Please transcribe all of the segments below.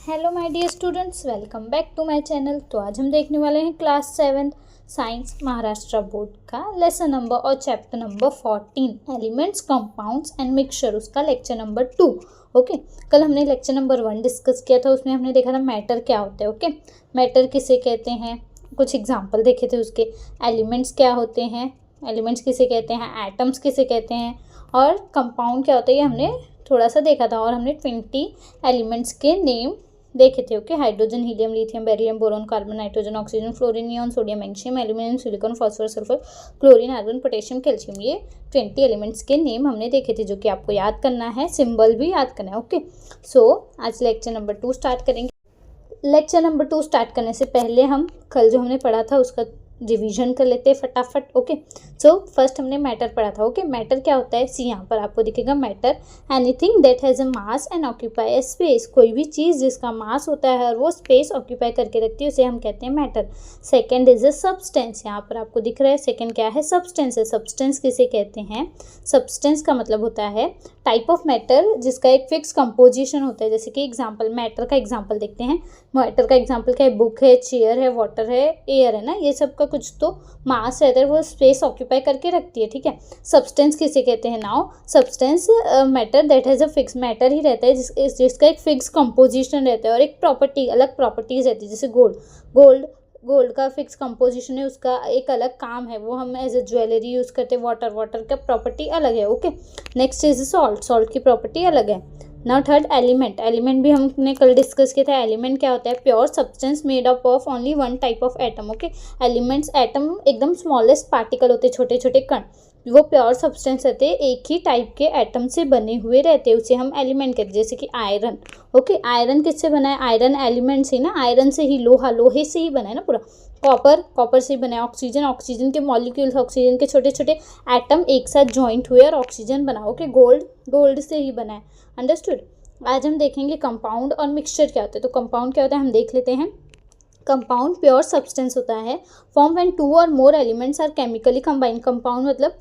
Hello my dear students, welcome back to my channel. तो आज हम देखने वाले हैं क्लास 7 साइंस महाराष्ट्र बोर्ड का लेसन नंबर और chapter number 14 elements compounds and mixture, उसका लेक्चर नंबर 2। ओके, कल हमने लेक्चर नंबर 1 डिस्कस किया था, उसमें हमने देखा था मैटर क्या होता है। ओके, मैटर किसे कहते हैं, कुछ एग्जाम्पल देखे थे उसके। एलिमेंट्स क्या होते हैं, एलिमेंट्स किसे कहते हैं, एटम्स किसे कहते हैं, और कंपाउंड क्या होता है, ये हमने थोड़ा सा देखा था। और हमने 20 एलिमेंट्स के नेम देखे थे। Okay, hydrogen, helium, lithium, beryllium, boron, carbon, nitrogen, oxygen, fluorine, neon, sodium, magnesium, aluminium, silicon, phosphorus, sulphur, chlorine, argon, potassium, calcium, ये 20 एलिमेंट्स के नेम हमने देखे थे, जो कि आपको याद करना है, सिंबल भी याद करना है। ओके, सो आज लेक्चर नंबर 2 स्टार्ट करेंगे। लेक्चर नंबर 2 स्टार्ट करने से पहले हम कल जो हमने पढ़ा था उसका रिवीजन कर लेते हैं फटाफट। ओके, सो फर्स्ट हमने मैटर पढ़ा था। ओके, मैटर क्या होता है, सी यहाँ पर आपको दिखेगा matter, anything that has a mass and occupy A space. कोई भी चीज़ जिसका मास होता है और वो स्पेस ऑक्यूपाई करके रखती है, उसे हम कहते हैं matter. Second is a substance, यहाँ पर आपको दिख रहा है सेकेंड क्या है, सब्सटेंस है। सब्सटेंस किसे कहते हैं, सब्सटेंस का मतलब होता है टाइप ऑफ मैटर जिसका एक फिक्स कंपोजिशन होता है। जैसे कि एग्जाम्पल, मैटर का एग्जाम्पल देखते हैं। मैटर का एग्जाम्पल क्या है, बुक है, चेयर है, वाटर है, एयर है ना, ये सब का कुछ तो मास रहता है, वो स्पेस ऑक्यूपाई करके रखती है। ठीक है, सब्सटेंस किसे कहते हैं, now substance matter that has a fix, matter ही रहता है जिसका एक फिक्स कंपोजिशन रहता है और एक प्रॉपर्टी, अलग प्रॉपर्टीज रहती है। जैसे गोल्ड का फिक्स कंपोजिशन है, उसका एक अलग काम है, वो हम एज ए ज्वेलरी यूज़ करते हैं। वाटर का प्रॉपर्टी अलग है। ओके, नेक्स्ट इज सॉल्ट की प्रॉपर्टी अलग है। नाउ थर्ड एलिमेंट भी हमने कल डिस्कस किया था। एलिमेंट क्या होता है, pure substance made up of only one type of atom. Okay, elements, atom एकदम स्मॉलेस्ट पार्टिकल होते हैं, छोटे छोटे कण, वो प्योर सब्सटेंस रहते हैं, एक ही टाइप के एटम से बने हुए रहते हैं, उसे हम एलिमेंट कहते हैं। जैसे कि आयरन। ओके, आयरन किससे बना है, आयरन एलिमेंट से ना, आयरन से ही, लोहे से ही बना है ना पूरा। कॉपर से बना है। ऑक्सीजन के मॉलिक्यूल्स, ऑक्सीजन के छोटे छोटे एटम एक साथ ज्वाइंट हुए और ऑक्सीजन बना। ओके, गोल्ड से ही बना है। अंडरस्टूड। आज हम देखेंगे कंपाउंड और मिक्सचर क्या होता है। तो कंपाउंड क्या होता है हम देख लेते हैं। कंपाउंड प्योर सब्सटेंस होता है, फॉर्म व्हेन 2 और more elements are chemically combine. Compound मतलब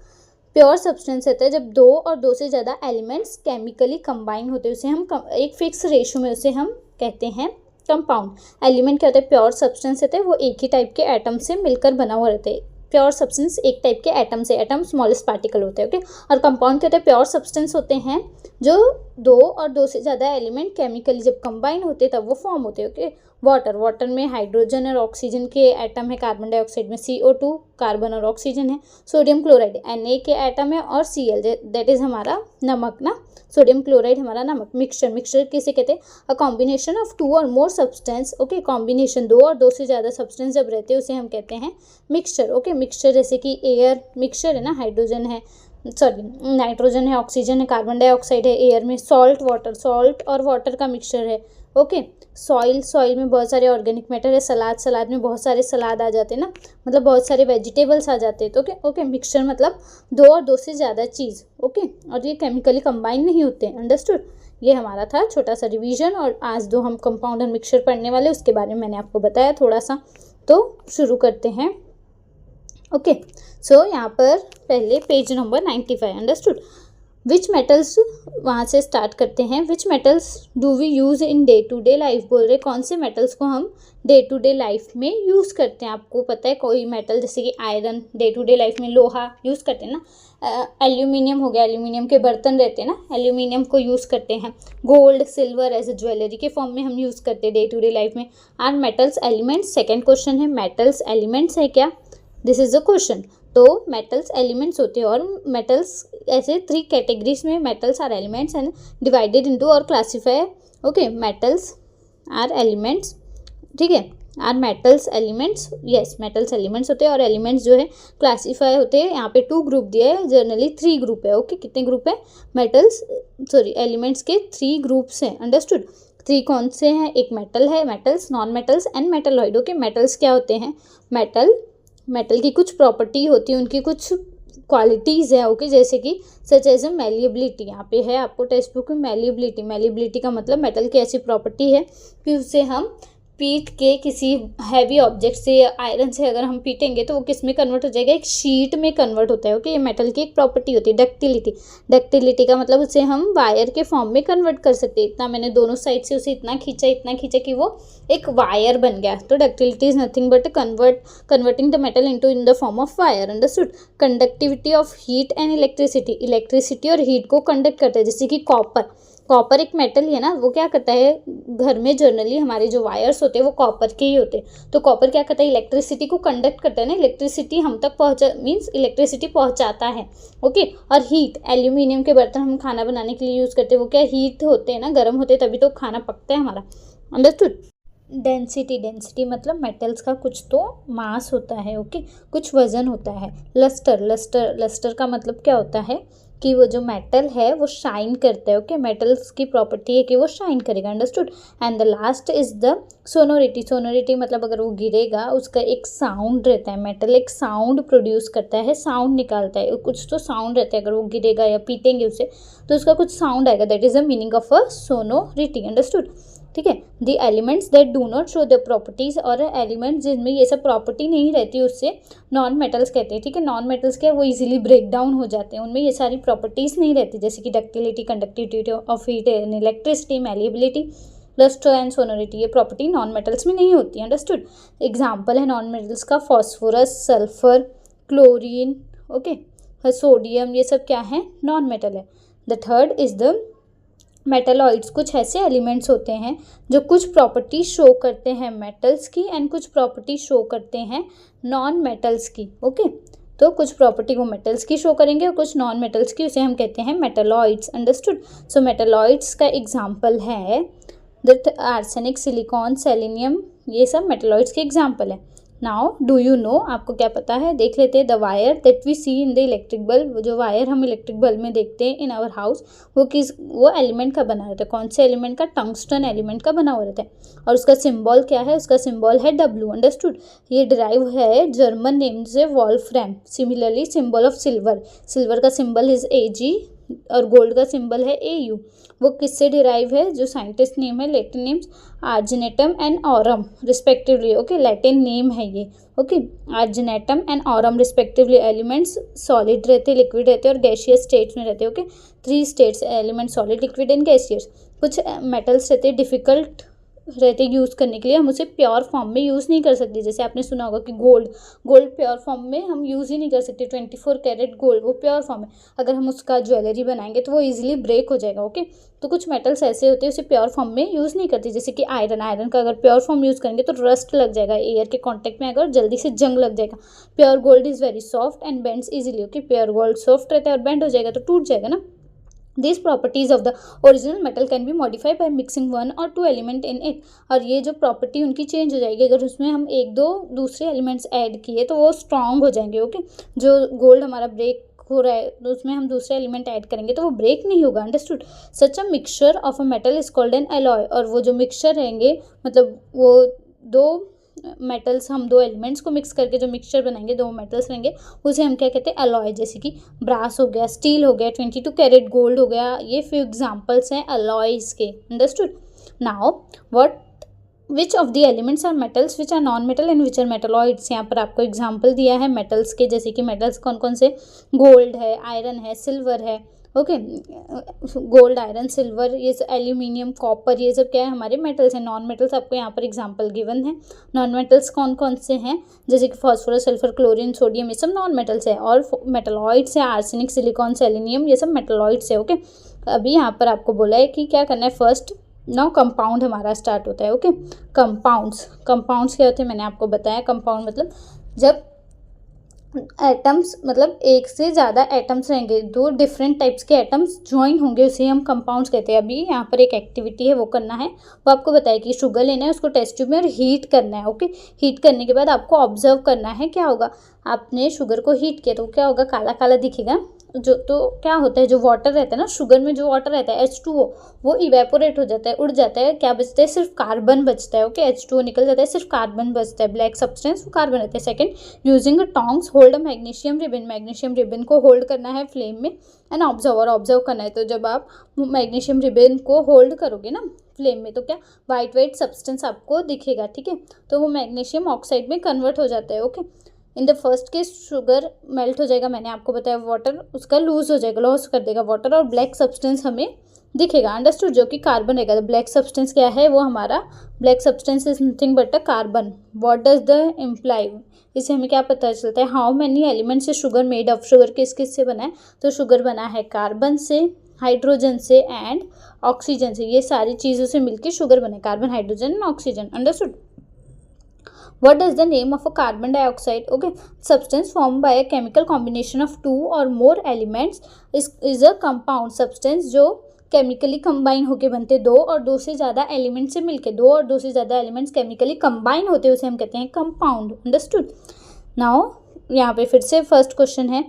प्योर सब्सटेंस होता है जब 2 और 2 से ज़्यादा एलिमेंट्स केमिकली कंबाइन होते हैं, उसे हम एक फिक्स रेशियो में, उसे हम कहते हैं कंपाउंड। एलिमेंट क्या होता है, प्योर सब्सटेंस होता है, वो एक ही टाइप के एटम से मिलकर बना हुआ रहता है। प्योर सब्सटेंस एक टाइप के एटम से, एटम स्मॉलेस्ट पार्टिकल होते हैं। ओके, और कंपाउंड क्या होता है, प्योर सब्सटेंस होते हैं जो 2 और 2 से ज़्यादा एलिमेंट केमिकली जब कंबाइन होते हैं तब वो फॉर्म होते हैं। ओके, वाटर में हाइड्रोजन और ऑक्सीजन के एटम है, कार्बन डाइऑक्साइड में CO2, कार्बन और ऑक्सीजन है, सोडियम क्लोराइड Na के एटम है, और Cl दैट इज हमारा नमक ना, सोडियम क्लोराइड हमारा नमक। मिक्सचर किसे कहते हैं, अ कॉम्बिनेशन ऑफ 2 और मोर सब्सटेंस। ओके, कॉम्बिनेशन 2 और 2 से ज़्यादा सब्सटेंस जब रहते हैं उसे हम कहते हैं मिक्सचर। ओके, मिक्सचर जैसे कि एयर मिक्सचर है ना, हाइड्रोजन है, नाइट्रोजन है, ऑक्सीजन है, कार्बन डाइऑक्साइड है एयर में, सॉल्ट और वाटर का मिक्सचर है। ओके, सॉइल में बहुत सारे ऑर्गेनिक मैटर है, सलाद में बहुत सारे सलाद आ जाते हैं ना, मतलब बहुत सारे वेजिटेबल्स आ जाते हैं। तो ओके, मिक्सचर मतलब 2 और 2 से ज़्यादा चीज़। ओके, और ये केमिकली कंबाइन नहीं होते हैं। अंडरस्टूड। ये हमारा था छोटा सा रिवीजन, और आज जो हम कंपाउंड और मिक्सचर पढ़ने वाले उसके बारे में मैंने आपको बताया थोड़ा सा। तो शुरू करते हैं। ओके, सो यहाँ पर पहले page number 95। Understood. Which metals, वहाँ से स्टार्ट करते हैं। Which metals do we use in day to day life, बोल रहे कौन से मेटल्स को हम डे टू डे लाइफ में यूज़ करते हैं। आपको पता है कोई मेटल, जैसे कि iron day to day life में लोहा यूज़ करते हैं ना। एल्यूमिनियम हो गया, एल्यूमिनियम के बर्तन रहते हैं ना, एल्यूमिनियम को यूज़ करते हैं। Gold silver as a jewellery के फॉर्म में हम यूज़ करते हैं डे टू डे लाइफ में। Are metals elements, second question है, मेटल्स एलिमेंट्स है क्या, दिस इज अ क्वेश्चन। तो मेटल्स एलिमेंट्स होते हैं, और मेटल्स ऐसे 3 कैटेगरीज में metals are elements and divided into और classify. Okay, metals are elements, ठीक है, are metals elements, yes metals elements होते हैं, और एलिमेंट्स जो है क्लासीफाई होते हैं। यहाँ पे 2 ग्रुप दिया है, जनरली 3 ग्रुप है। ओके, कितने ग्रुप है, एलिमेंट्स के 3 ग्रुप्स हैं। अंडरस्टूड। 3 कौन से हैं, एक मेटल है, metals, non metals and metalloid. Okay, metals क्या होते हैं, मेटल की कुछ प्रॉपर्टी होती है, उनकी कुछ क्वालिटीज़ है। ओके, जैसे कि सच एज ए मैलिएबिलिटी, यहाँ पे है आपको टेक्स्ट बुक में मैलिएबिलिटी का मतलब मेटल की ऐसी प्रॉपर्टी है कि उसे हम पीट के किसी हैवी ऑब्जेक्ट से या आयरन से अगर हम पीटेंगे तो वो किस में कन्वर्ट हो जाएगा, एक शीट में कन्वर्ट होता है। ओके, ये मेटल की एक प्रॉपर्टी होती है डक्टिलिटी। डक्टिलिटी का मतलब उसे हम वायर के फॉर्म में कन्वर्ट कर सकते हैं। इतना मैंने दोनों साइड से उसे इतना खींचा कि वो एक वायर बन गया। तो ductility is nothing but converting the metal into in the form of wire. Understood. Conductivity of heat and electricity, electricity और हीट को कंडक्ट करता है। जैसे कि कॉपर एक मेटल ही है ना, वो क्या करता है, घर में जनरली हमारे जो वायर्स होते हैं वो कॉपर के ही होते हैं। तो कॉपर क्या करता है, इलेक्ट्रिसिटी को कंडक्ट करता है ना, इलेक्ट्रिसिटी हम तक मीन्स इलेक्ट्रिसिटी पहुंचाता है। ओके, और हीट, एल्यूमिनियम के बर्तन हम खाना बनाने के लिए यूज़ करते हैं, वो क्या हीट होते हैं ना, गर्म होते हैं, तभी तो खाना पकता है हमारा। अंडरस्टूड। डेंसिटी मतलब मेटल्स का कुछ तो मास होता है। ओके, कुछ वजन होता है। लस्टर का मतलब क्या होता है कि वो जो मेटल है वो शाइन करता है। ओके, मेटल्स की प्रॉपर्टी है कि वो शाइन करेगा। Understood. And the last is the sonority मतलब अगर वो गिरेगा उसका एक साउंड रहता है। मेटल एक साउंड प्रोड्यूस करता है, साउंड निकालता है, कुछ तो साउंड रहता है। अगर वो गिरेगा या पीटेंगे उसे तो उसका कुछ साउंड आएगा, that is the meaning of a sonority. Understood. ठीक है। The elements that do not show the properties, और एलिमेंट्स जिनमें ये सब प्रॉपर्टी नहीं रहती उससे नॉन मेटल्स कहते हैं। ठीक है, नॉन मेटल्स क्या, वो इजीली ब्रेक डाउन हो जाते हैं, उनमें ये सारी प्रॉपर्टीज नहीं रहती, जैसे कि ductility, conductivity of heat and electricity, malleability, lustre and sonority, ये प्रॉपर्टी नॉन मेटल्स में नहीं होती। अंडरस्टूड। एग्जाम्पल है नॉन मेटल्स का phosphorus, sulphur, chlorine, okay, sodium, ये सब क्या है, नॉन मेटल है। The third is the metalloids. कुछ ऐसे एलिमेंट्स होते हैं जो कुछ प्रॉपर्टी शो करते हैं मेटल्स की एंड कुछ प्रॉपर्टी शो करते हैं नॉन मेटल्स की। ओके, तो कुछ प्रॉपर्टी वो मेटल्स की शो करेंगे और कुछ नॉन मेटल्स की, उसे हम कहते हैं मेटलॉइड्स। अंडरस्टूड। सो मेटलॉइड्स का एग्जाम्पल है दैट आर्सेनिक, सिलिकॉन, सेलेनियम, ये सब मेटलॉइड्स के एग्जाम्पल है। नाउ डू यू नो, आपको क्या पता है, देख लेते हैं। The wire that we see in the electric bulb, जो वायर हम इलेक्ट्रिक बल्ब में देखते हैं इन आवर हाउस, वो एलिमेंट का बना रहता है। कौन से एलिमेंट का, टंगस्टन एलिमेंट का बना हुआ रहता है। और उसका सिंबल क्या है, उसका सिंबल है W। अंडरस्टूड। ये डिराइव है जर्मन नेम से Wolfram. Similarly symbol of silver का सिंबल इज Ag और गोल्ड का सिंबल है Au। वो किससे डिराइव है, जो साइंटिस्ट नेम है, Latin names argentum and aurum respectively. Okay, Latin name है ये। Okay, argentum and aurum respectively. Elements solid रहते, लिक्विड रहते और गैसियस स्टेट्स में रहते। Okay, 3 states, element, solid, liquid and gaseous. कुछ मेटल्स रहते डिफिकल्ट रहते यूज़ करने के लिए, हम उसे प्योर फॉर्म में यूज़ नहीं कर सकते। जैसे आपने सुना होगा कि गोल्ड प्योर फॉर्म में हम यूज़ ही नहीं कर सकते। 24 कैरेट गोल्ड वो प्योर फॉर्म है, अगर हम उसका ज्वेलरी बनाएंगे तो वो इजीली ब्रेक हो जाएगा। ओके, तो कुछ मेटल्स ऐसे होते हैं उसे प्योर फॉर्म में यूज़ नहीं करते, जैसे कि आयरन का अगर प्योर फॉर्म यूज़ करेंगे तो रस्ट लग जाएगा, एयर के कॉन्टैक्ट में आएगा और जल्दी से जंग लग जाएगा। Pure gold is very soft and bends easily. Okay, pure gold soft रहता है और बेंड हो जाएगा तो टूट जाएगा ना। These properties of the original metal can be modified by mixing 1 or 2 element in it। और ये जो प्रॉपर्टी उनकी चेंज हो जाएगी अगर उसमें हम 1-2 दूसरे एलिमेंट्स ऐड किए तो वो स्ट्रांग हो जाएंगे। ओके, जो गोल्ड हमारा ब्रेक हो रहा है तो उसमें हम दूसरे एलिमेंट ऐड करेंगे तो वो ब्रेक नहीं होगा। Understood. Such a mixture of a metal is called an alloy. और वो जो मिक्सचर रहेंगे, मतलब वो दो मेटल्स, हम 2 एलिमेंट्स को मिक्स करके जो मिक्सचर बनाएंगे, 2 मेटल्स रहेंगे, उसे हम क्या कहते हैं, अलॉय। जैसे कि ब्रास हो गया, स्टील हो गया, 22 कैरेट गोल्ड हो गया, ये फ्यू एग्जांपल्स हैं अलॉयज के। Understood. Now which of the elements are metals which are non metal and which are metalloids. यहाँ पर आपको एग्जाम्पल दिया है मेटल्स के, जैसे कि मेटल्स कौन कौन से, गोल्ड है, आयरन है, सिल्वर है। ओके, गोल्ड, आयरन, सिल्वर, ये एल्यूमिनियम, कॉपर, ये सब क्या है, हमारे मेटल्स हैं। नॉन मेटल्स आपको यहाँ पर एग्जांपल गिवन है। नॉन मेटल्स कौन कौन से हैं, जैसे कि फॉस्फोरस, सल्फर, क्लोरीन, सोडियम, ये सब नॉन मेटल्स है। और मेटलॉइड्स है आर्सेनिक, सिलिकॉन, सेलेनियम, ये सब मेटलॉइड्स है। ओके, अभी यहाँ पर आपको बोला है कि क्या करना है, फर्स्ट नाउ कंपाउंड हमारा स्टार्ट होता है। ओके, कंपाउंड्स क्या होते हैं, मैंने आपको बताया। कंपाउंड मतलब जब एटम्स, मतलब एक से ज़्यादा एटम्स रहेंगे, 2 डिफरेंट टाइप्स के एटम्स ज्वाइन होंगे, उसे हम कंपाउंड्स कहते हैं। अभी यहाँ पर एक एक्टिविटी है वो करना है, वो आपको बताया कि शुगर लेना है, उसको टेस्ट ट्यूब में और हीट करना है। ओके, हीट करने के बाद आपको ऑब्जर्व करना है क्या होगा। आपने शुगर को हीट किया तो क्या होगा, काला काला दिखेगा। जो तो क्या होता है, जो वाटर रहता है ना, शुगर में जो वाटर रहता है H2O, वो इवेपोरेट हो जाता है, उड़ जाता है। क्या बचता है, सिर्फ कार्बन बचता है। ओके, H2O निकल जाता है, सिर्फ कार्बन बचता है, ब्लैक सब्सटेंस, वो कार्बन रहता है। Second, using tongs hold a magnesium ribbon को होल्ड करना है फ्लेम में एंड ऑब्जर्व करना है। तो जब आप मैग्नीशियम रिबन को होल्ड करोगे ना फ्लेम में, तो क्या वाइट वाइट सब्सटेंस आपको दिखेगा, ठीक है। तो वो मैग्नीशियम ऑक्साइड में कन्वर्ट हो जाता है, okay. In the first case sugar melt हो जाएगा, मैंने आपको बताया वाटर उसका लूज हो जाएगा, लॉस कर देगा वाटर, और ब्लैक सब्सटेंस हमें दिखेगा, अंडरस्टूड, जो कि कार्बन रहेगा। तो ब्लैक सब्सटेंस क्या है, वो हमारा black substance is nothing but a carbon. What does the imply, इससे हमें क्या पता चलता है, हाउ मेनी एलिमेंट्स से शुगर मेड ऑफ, शुगर किस किस से बना है, तो शुगर बना है कार्बन से, हाइड्रोजन से एंड ऑक्सीजन से, ये सारी चीज़ों से मिलकर शुगर बने, carbon, hydrogen and oxygen, understood. What is the name of a carbon dioxide? Okay, substance formed by a chemical combination of two or more elements is a compound substance जो chemically combine होके बनते, दो और दो से ज़्यादा element से मिलके, दो और दो से ज़्यादा एलिमेंट्स केमिकली कंबाइन होते हैं, उसे हम कहते हैं कंपाउंड, अंडरस्टूड। नाउ यहाँ पे फिर से फर्स्ट क्वेश्चन है,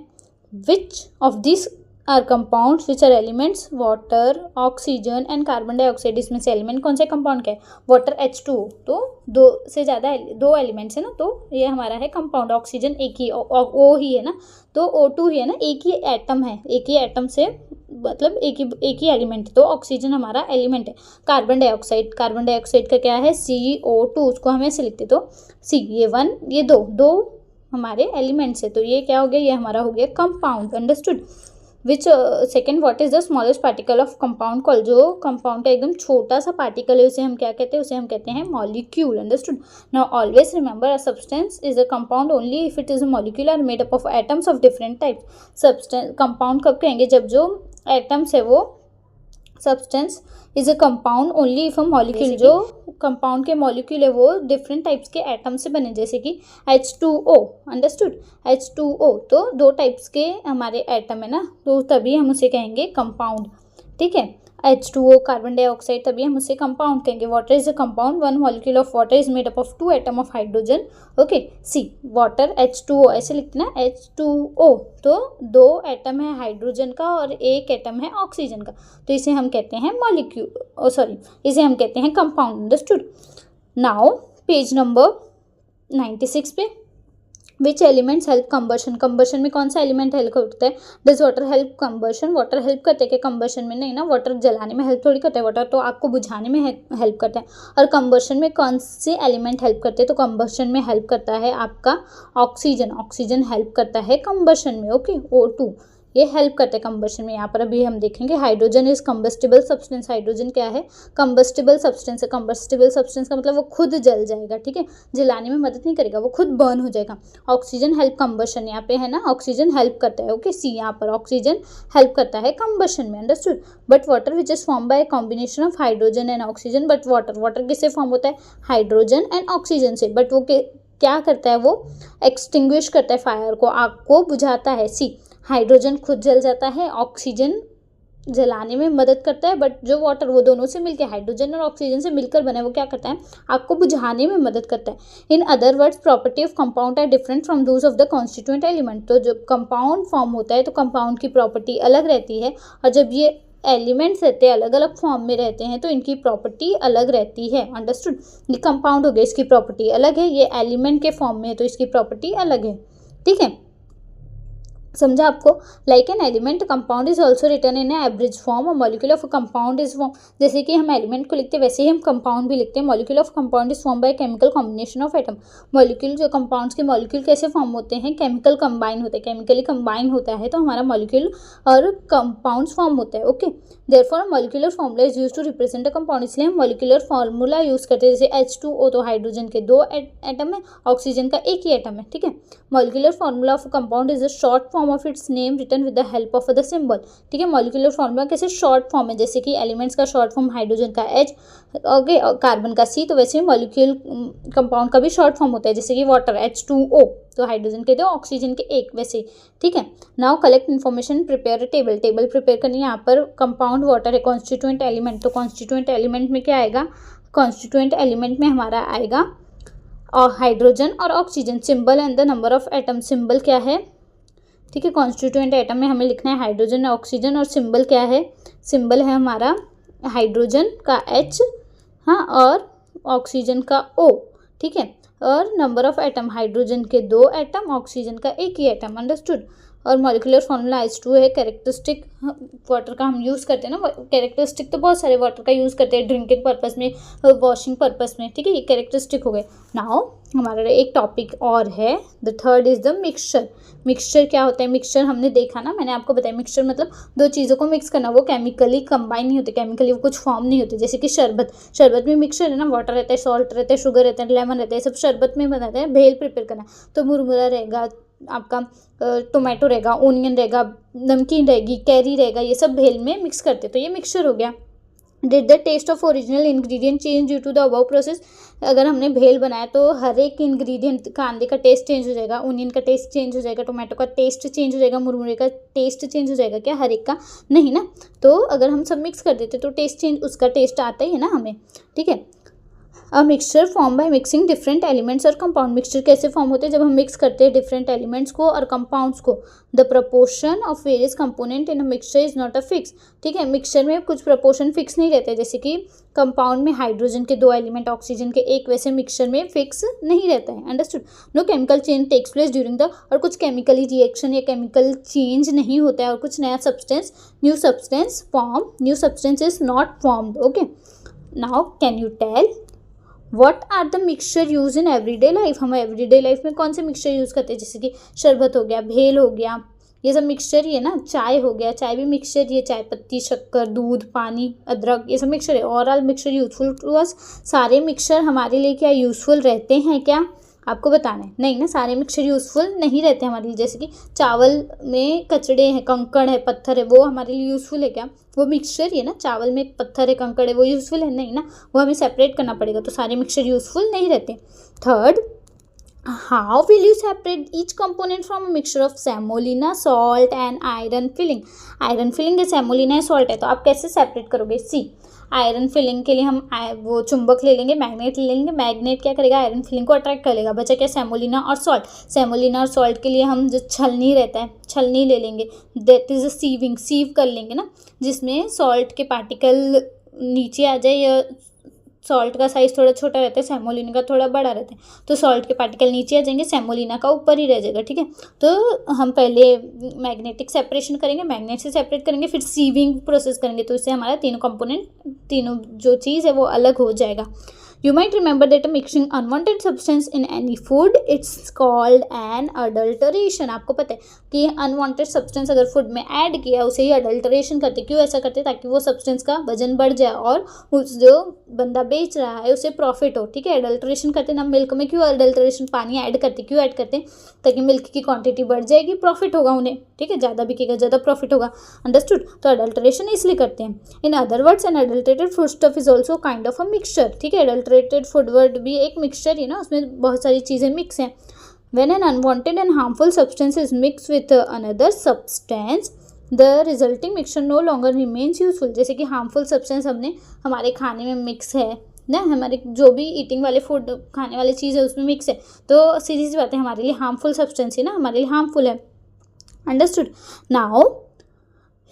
which of this are compounds which are elements, water, oxygen and carbon dioxide, इसमें से एलिमेंट कौन सा कंपाउंड क्या है, वाटर H2O, तो दो से ज़्यादा दो एलिमेंट्स है ना, तो ये हमारा है कंपाउंड। ऑक्सीजन एक ही O ही है ना, तो O2 ही है ना, एक ही एटम है, एक ही एटम से मतलब एक ही एलिमेंट, तो ऑक्सीजन हमारा एलिमेंट है। कार्बन डाइऑक्साइड का क्या है, CO2, उसको हम ऐसे लिखते, तो C, ये 1 ये 2 हमारे एलिमेंट्स है, तो ये क्या हो गया, ये हमारा हो गया compound, understood. Which second, what is the smallest particle of compound call, जो कंपाउंड का एकदम छोटा सा पार्टिकल है उसे हम क्या कहते हैं, उसे हम कहते हैं molecule, understood. Now always remember a substance is a compound only if it is a molecule are made up of atoms of different types. Substance compound कब कहेंगे, जब जो एटम्स है वो, substance is a compound only if a molecule, जो compound के molecule है वो डिफरेंट टाइप्स के एटम से बने, जैसे कि H2O, अंडरस्टूड, H2O, तो दो टाइप्स के हमारे एटम है ना, तो तभी हम उसे कहेंगे कंपाउंड, ठीक है। H2O कार्बन डाइऑक्साइड, तभी हम उसे कंपाउंड कहेंगे। Water is a compound, one molecule of water is made up of 2 atom of hydrogen, okay. See, water H2O ऐसे लिखते ना, H2O, तो 2 एटम है हाइड्रोजन का और 1 एटम है ऑक्सीजन का, तो इसे हम कहते हैं मॉलिक्यूल, सॉरी इसे हम कहते हैं compound, understood. Now page number 96 पे, विच एलिमेंट्स हेल्प कंबर्शन, कंबर्शन में कौन सा एलिमेंट हेल्प करता है, does water help combustion, water help करते हैं क्या कंबर्शन में, नहीं ना, वाटर जलाने में हेल्प थोड़ी करता है, वाटर तो आपको बुझाने में हेल्प करता है। और कंबर्शन में कौन से एलिमेंट हेल्प करते हैं, तो कंबर्शन में हेल्प करता है आपका ऑक्सीजन हेल्प करता है कंबर्शन में, ओके। O2 ये हेल्प करते हैं कंबर्शन में। यहाँ पर अभी हम देखेंगे hydrogen is combustible substance, hydrogen क्या है, कंबस्टिबल सब्सटेंस है। कंबस्टिबल सब्सटेंस का मतलब वो खुद जल जाएगा, ठीक है, जलाने में मदद नहीं करेगा, वो खुद बर्न हो जाएगा। ऑक्सीजन हेल्प कंबर्शन, यहाँ पे है ना, ऑक्सीजन हेल्प करता है, ओके। सी, यहाँ पर ऑक्सीजन हेल्प करता है कंबर्शन में, understood. But water which is form by combination of hydrogen and oxygen, but water किससे फॉर्म होता है, हाइड्रोजन एंड ऑक्सीजन से, बट वो क्या करता है, वो एक्सटिंग्विश करता है फायर को, आग को बुझाता है। सी, हाइड्रोजन खुद जल जाता है, ऑक्सीजन जलाने में मदद करता है, बट जो वाटर वो दोनों से मिलकर, हाइड्रोजन और ऑक्सीजन से मिलकर बना है, वो क्या करता है, आपको बुझाने में मदद करता है। In other words property of compound are different from those of the constituent element, तो जब कंपाउंड फॉर्म होता है तो कंपाउंड की प्रॉपर्टी अलग रहती है, और जब ये एलिमेंट्स रहते हैं अलग अलग फॉर्म में रहते हैं तो इनकी प्रॉपर्टी अलग रहती है, अंडरस्टूड। ये कंपाउंड हो गया, इसकी प्रॉपर्टी अलग है, ये एलिमेंट के फॉर्म में है तो इसकी प्रॉपर्टी अलग है, ठीक है, समझा आपको। Like an element compound is also return in average form, और molecule of compound is form, जैसे कि हम एलिमेंट को लिखते हैं वैसे ही हम कंपाउंड भी लिखते हैं। Molecule of compound is form by chemical combination of atom, molecule जो कंपाउंड्स के मॉलिक्यूल कैसे फॉर्म होते हैं, केमिकल कंबाइन होते हैं, केमिकली कंबाइन होता है तो हमारा मॉलिक्यूल और कंपाउंड्स फॉर्म होता है, okay. Therefore molecular formula is used to represent a compound, इसलिए हम मॉलिक्यूलर फॉर्मूला यूज करते हैं, जैसे H2O तो हाइड्रोजन के 2 एटम है, ऑक्सीजन का एक ही एटम है, ठीक है। Molecular formula of compound is a short form of its name written with the help of the symbol, ठीक है। मॉलिक्यूलर फॉर्मूला कैसे शॉर्ट फॉर्म है, जैसे कि एलिमेंट्स का शॉर्ट फॉर्म हाइड्रोजन का H, ओके, कार्बन का C, तो वैसे ही मॉलिक्यूल कंपाउंड का भी शॉर्ट फॉर्म होता है, जैसे कि वाटर H2O तो हाइड्रोजन के 2 ऑक्सीजन के 1, वैसे, ठीक है। Now collect information, prepare table prepare करनी है। यहाँ पर कंपाउंड वाटर है कॉन्स्टिट्यूएंट एलिमेंट, तो कॉन्स्टिट्यूएंट एलिमेंट में क्या आएगा, कॉन्स्टिट्यूएंट एलिमेंट में हमारा आएगा और हाइड्रोजन और oxygen, symbol and the number of atom, symbol क्या है, ठीक है, कॉन्स्टिट्यूएंट एटम में हमें लिखना है हाइड्रोजन और ऑक्सीजन, और सिंबल क्या है, सिंबल है हमारा हाइड्रोजन का H, हाँ, और ऑक्सीजन का O, ठीक है, और नंबर ऑफ एटम, हाइड्रोजन के 2 एटम, ऑक्सीजन का एक ही एटम, अंडरस्टूड, और मॉलिक्यूलर फॉर्मूला H2 है। कैरेक्टरिस्टिक वाटर का हम यूज़ करते हैं ना, कैरेक्टरिस्टिक तो बहुत सारे वाटर का यूज़ करते हैं, ड्रिंकिंग पर्पस में, वॉशिंग पर्पस में, ठीक है, ये कैरेक्टरिस्टिक हो गए। नाउ हमारा एक टॉपिक और है, the third is the mixture. Mixture क्या होता है? मिक्सचर हमने देखा ना, मैंने आपको बताया मिक्सचर मतलब दो चीज़ों को मिक्स करना, वो केमिकली कंबाइन नहीं होते, केमिकली वो कुछ फॉर्म नहीं होते। जैसे कि शरबत में मिक्सचर है ना, वाटर रहता है, सॉल्ट रहता है, शुगर रहता है, लेमन रहता है, सब शरबत में बनाते हैं। भेल प्रिपेयर करना तो मुरमुरा रहेगा, आपका टोमेटो रहेगा, ओनियन रहेगा, नमकीन रहेगी, कैरी रहेगा, ये सब भेल में मिक्स करते हैं, तो ये मिक्सचर हो गया। Did the taste of original ingredient change due to the above process? अगर हमने भेल बनाया तो हर एक इंग्रेडिएंट, कांदे का टेस्ट चेंज हो जाएगा, ओनियन का टेस्ट चेंज हो जाएगा, टोमेटो का टेस्ट चेंज हो जाएगा, मुरमुरे का टेस्ट चेंज हो जाएगा क्या? हर एक का नहीं ना। तो अगर हम सब मिक्स कर देते तो टेस्ट चेंज, उसका टेस्ट आता ही है ना हमें, ठीक है। A mixture form by mixing different elements और कंपाउंड। मिक्सचर कैसे फॉर्म होते हैं? जब हम मिक्स करते हैं डिफरेंट एलिमेंट्स को और कंपाउंड्स को। The proportion of various component in a mixture is not a fix, ठीक है। मिक्सचर में कुछ प्रपोर्शन फिक्स नहीं रहते, जैसे कि कंपाउंड में हाइड्रोजन के 2 एलिमेंट, ऑक्सीजन के 1, वैसे मिक्सचर में फिक्स नहीं रहता है। Understood? No chemical change takes place during the, और कुछ केमिकली रिएक्शन या केमिकल चेंज नहीं होता है, और कुछ नया substance, new substance form, new substance is not formed. Okay, now can you tell what are the mixture use in everyday life? हम एवरीडे लाइफ में कौन से मिक्सचर यूज़ करते हैं? जैसे कि शरबत हो गया, भेल हो गया, ये सब मिक्सचर ही है ना। चाय हो गया, चाय भी मिक्सचर ही है, चाय पत्ती, शक्कर, दूध, पानी, अदरक, ये सब मिक्सचर है। Overall mixture useful to us? सारे मिक्सचर हमारे लिए क्या यूजफुल रहते हैं क्या? आपको बताना है नहीं ना, सारे मिक्सचर यूज़फुल नहीं रहते हमारे लिए। जैसे कि चावल में कचड़े हैं, कंकड़ है, पत्थर है, वो हमारे लिए यूज़फुल है क्या? वो मिक्सचर ही है ना। चावल में पत्थर है, कंकड़ है, वो यूज़फुल है नहीं ना, वो हमें सेपरेट करना पड़ेगा, तो सारे मिक्सचर यूज़फुल नहीं रहते। Third, how will you separate each component from a mixture of semolina, salt and iron filling? Iron filling है, सेमोलिना है, सॉल्ट है, तो आप कैसे सेपरेट करोगे? सी, आयरन फिलिंग के लिए हम वो चुंबक ले लेंगे, मैग्नेट ले लेंगे, मैग्नेट क्या करेगा? आयरन फिलिंग को अट्रैक्ट कर लेगा। बचा क्या? सेमोलिना और सॉल्ट। सेमोलिना और सॉल्ट के लिए हम जो छलनी रहता है, छलनी ले लेंगे, दैट इज अ सीविंग, सीव कर लेंगे ना, जिसमें सॉल्ट के पार्टिकल नीचे आ जाए, या सॉल्ट का साइज़ थोड़ा छोटा रहता है, सेमोलिना का थोड़ा बड़ा रहता है, तो सॉल्ट के पार्टिकल नीचे आ जाएंगे, सेमोलिना का ऊपर ही रह जाएगा, ठीक है। तो हम पहले मैग्नेटिक सेपरेशन करेंगे, मैग्नेट से सेपरेट करेंगे, फिर सीविंग प्रोसेस करेंगे, तो इससे हमारा तीनों कंपोनेंट, तीनों जो चीज़ है वो अलग हो जाएगा। You might remember that mixing unwanted substance in any food, it's called an adulteration. आपको पता है कि अनवांटेड सब्सटेंस अगर फूड में ऐड किया, उसे ही अडल्टरेशन करते। क्यों ऐसा करते? ताकि वो सब्सटेंस का वजन बढ़ जाए और उस जो बंदा बेच रहा है उसे प्रॉफिट हो, ठीक है। अडल्टरेशन करते ना। मिल्क में क्यों अडल्टरेशन, पानी ऐड करते, क्यों ऐड करते? ताकि मिल्क की क्वांटिटी बढ़ जाएगी, प्रॉफिट होगा उन्हें, ठीक है, ज़्यादा बिकेगा, ज़्यादा प्रॉफिट होगा। अंडरस्टूड? तो अडल्टरेशन इसलिए करते हैं। In other words, an adulterated food stuff is also kind of a mixture, ठीक है। अडल्टरेटेड फूड वर्ड भी एक मिक्सचर ही ना, उसमें बहुत सारी चीज़ें मिक्स हैं। When an unwanted and harmful substance is mixed with another substance, the resulting mixture no longer remains useful. जैसे कि हार्मफुल सब्सटेंस हमने हमारे खाने में मिक्स है ना, हमारे जो भी ईटिंग वाले फूड, खाने वाली चीज़ है उसमें मिक्स है, तो सीधी सी बात है हमारे लिए हार्मफुल सब्सटेंस ही ना हमारे लिए हार्मफुल है। Understood? Now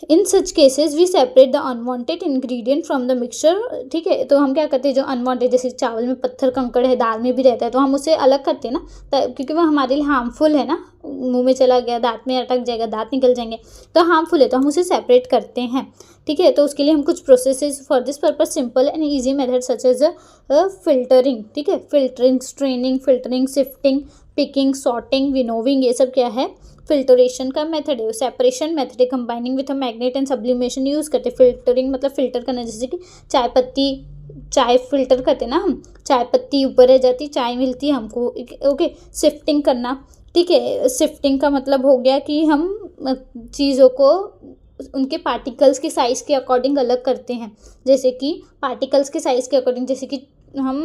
in such cases we separate the unwanted ingredient from the mixture, ठीक है। तो हम क्या करते हैं, जो अनवांटेड, जैसे चावल में पत्थर कंकड़ है, दाल में भी रहता है, तो हम उसे अलग करते हैं ना, क्योंकि वो हमारे लिए हार्मफुल है ना, मुंह में चला गया, दांत में अटक जाएगा, दांत निकल जाएंगे, तो हार्मफुल है, तो हम उसे सेपरेट करते हैं, ठीक है। तो उसके लिए हम कुछ processes for this purpose, simple and easy method such as filtering, ठीक है। Filtering, straining, filtering, sifting, picking, sorting, winnowing, ये सब क्या है? फिल्टरेशन का मेथड है। सेपरेशन मेथड है, combining with a magnet and sublimation use करते हैं। फिल्टरिंग मतलब फिल्टर करना, जैसे कि चाय पत्ती, चाय फिल्टर करते हैं ना हम, चाय पत्ती ऊपर रह जाती, चाय मिलती है हमको, ओके। शिफ्टिंग करना, ठीक है। शिफ्टिंग का मतलब हो गया कि हम चीज़ों को उनके पार्टिकल्स के साइज़ के अकॉर्डिंग अलग करते हैं, जैसे कि पार्टिकल्स के साइज़ के अकॉर्डिंग, जैसे कि हम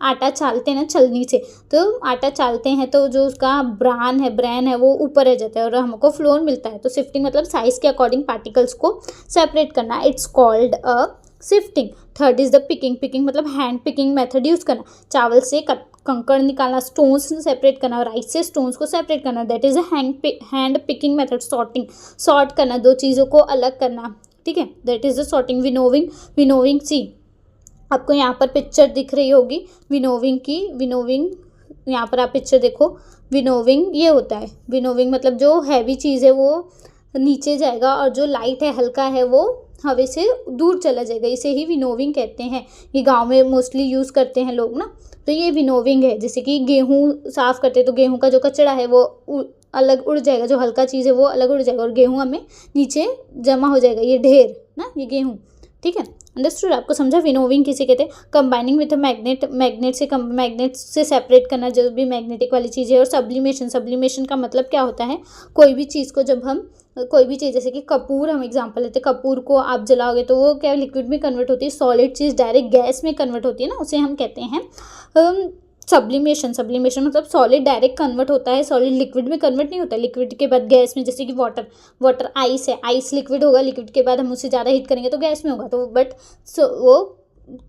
आटा चालते हैं ना छलनी से, तो आटा चालते हैं तो जो उसका ब्रान है वो ऊपर रह जाता है और हमको फ्लोर मिलता है। तो शिफ्टिंग मतलब साइज़ के अकॉर्डिंग पार्टिकल्स को सेपरेट करना, it's called a sifting. Third is the picking. Picking मतलब हैंड पिकिंग मेथड यूज़ करना, चावल से कंकड़ निकालना, स्टोन्स सेपरेट करना, राइस से स्टोन्स को सेपरेट करना, that is a hand picking method. Sorting, sort करना, दो चीज़ों को अलग करना, ठीक है, that is the sorting. Winnowing, see आपको यहाँ पर पिक्चर दिख रही होगी विनोविंग की, विनोविंग यहाँ पर आप पिक्चर देखो, विनोविंग ये होता है। विनोविंग मतलब जो हैवी चीज़ है वो नीचे जाएगा और जो लाइट है, हल्का है, वो हवा से दूर चला जाएगा। इसे ही विनोविंग कहते हैं। ये गांव में मोस्टली यूज़ करते हैं लोग ना, तो ये विनोविंग है। जैसे कि गेहूँ साफ़ करते हैं तो गेहूँ का जो कचरा है वो अलग उड़ जाएगा, जो हल्का चीज़ है वो अलग उड़ जाएगा और गेहूँ हमें नीचे जमा हो जाएगा, ये ढेर ना, ये गेहूँ। ठीक है, अंडरस्टूड, आपको समझा। विनोविंग किसे कहते हैं? कंबाइनिंग विद मैग्नेट, मैग्नेट से सेपरेट करना जो भी मैग्नेटिक वाली चीज़ है। और सब्लिमेशन का मतलब क्या होता है? कोई भी चीज़ को जब हम कोई भी चीज़, जैसे कि कपूर हम एग्जांपल लेते हैं, कपूर को आप जलाओगे तो वो क्या लिक्विड में कन्वर्ट होती है, सॉलिड चीज़ डायरेक्ट गैस में कन्वर्ट होती है ना, उसे हम कहते हैं सब्लिमेशन मतलब सॉलिड डायरेक्ट कन्वर्ट होता है, सॉलिड लिक्विड में कन्वर्ट नहीं होता, लिक्विड के बाद गैस में। जैसे कि वाटर आइस है, आइस लिक्विड होगा, लिक्विड के बाद हम उसे ज़्यादा हीट करेंगे तो गैस में होगा। तो बट वो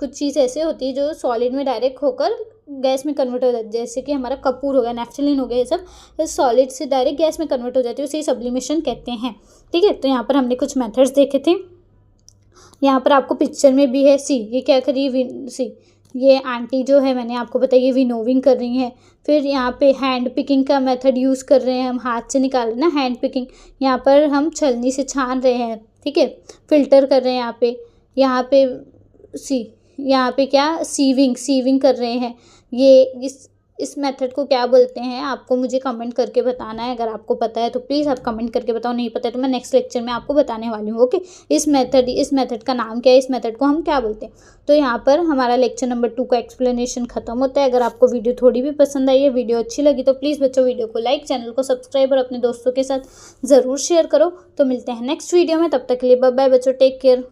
कुछ चीज़ ऐसे होती है जो सॉलिड में डायरेक्ट होकर गैस में कन्वर्ट हो जाती है। जैसे कि हमारा कपूर हो गया, नेफ्थलीन हो गया, ये सब सॉलिड से डायरेक्ट गैस में कन्वर्ट हो जाती है, उसे सब्लिमेशन कहते हैं। ठीक है, तो यहाँ पर हमने कुछ मेथड्स देखे थे। यहाँ पर आपको पिक्चर में भी है, सी ये क्या कर रही है, सी ये आंटी जो है मैंने आपको बताया ये विनोविंग कर रही हैं। फिर यहाँ पे हैंड पिकिंग का मेथड यूज़ कर रहे हैं, हम हाथ से निकाल रहे हैं ना हैंड पिकिंग। यहाँ पर हम छलनी से छान रहे हैं, ठीक है, फिल्टर कर रहे हैं। यहाँ पे यहाँ पे क्या, सीविंग कर रहे हैं। ये इस मेथड को क्या बोलते हैं, आपको मुझे कमेंट करके बताना है। अगर आपको पता है तो प्लीज़ आप कमेंट करके बताओ, नहीं पता है तो मैं नेक्स्ट लेक्चर में आपको बताने वाली हूँ। ओके, इस मेथड का नाम क्या है, इस मेथड को हम क्या बोलते हैं। तो यहाँ पर हमारा लेक्चर नंबर 2 का एक्सप्लेनेशन खत्म होता है। अगर आपको वीडियो थोड़ी भी पसंद आई है, वीडियो अच्छी लगी, तो प्लीज़ बच्चों वीडियो को लाइक, चैनल को सब्सक्राइब और अपने दोस्तों के साथ ज़रूर शेयर करो। तो मिलते हैं नेक्स्ट वीडियो में, तब तक के लिए बाय बाय बच्चों, टेक केयर।